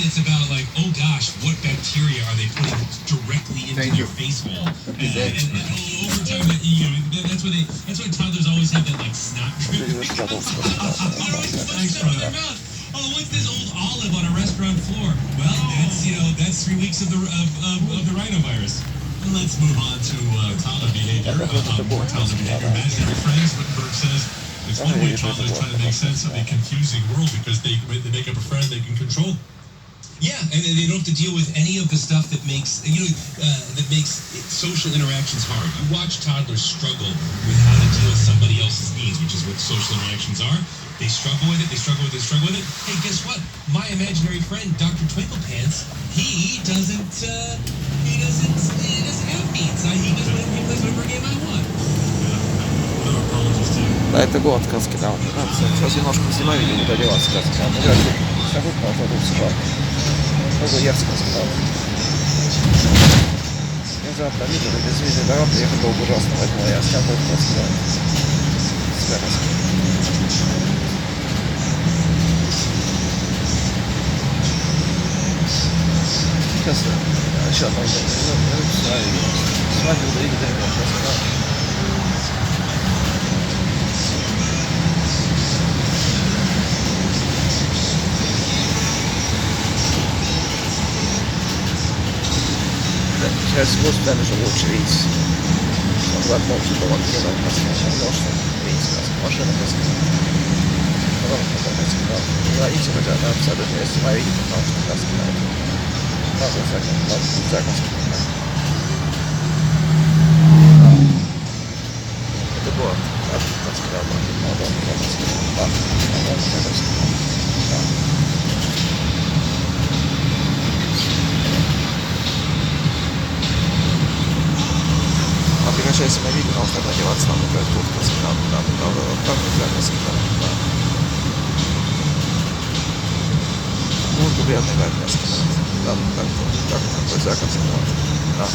it's about like, oh gosh, what bacteria are they putting directly into your face wall? And over time, that's why toddlers always have that like snot drip. Thanks, brother. Oh, what's this old olive on a restaurant floor? Well, that's 3 weeks of the rhinovirus. Let's move on to toddler behavior. More toddler behavior. Imaginary friends. Wittenberg says it's one way toddlers try to make sense of a confusing world because they make up a friend they can control. Yeah, and they don't have to deal with any of the stuff that makes social interactions hard. You watch toddlers struggle with how to deal with somebody else's needs, which is what social interactions are. They struggle with it. Hey, guess what? My imaginary friend, Dr. Twinklepants, he doesn't have needs. He plays whatever game I want. Да, это город сказки, да. Сейчас немножко снимаю, видео, не доделать сказки. А мы говорим, скажу, по автобусе, да. Много я сказал. Я завтра видел, без видео дорог ехать было ужасно, поэтому я снял сказки, да. Сейчас, сейчас, с вами удалили, да, сейчас госпиталь уже лучше видеть, что в одном что было где-то в Москве, потому что видите, машина просто говорите, хотя она абсолютно если моя видит, потому что краски на это надо заказки. Это было как сказал, прекращайся на видео, потому что надо одеваться, нам например, куртка с правда, так заказки, да. Ну, приятный заказки, да, такой заказ, да.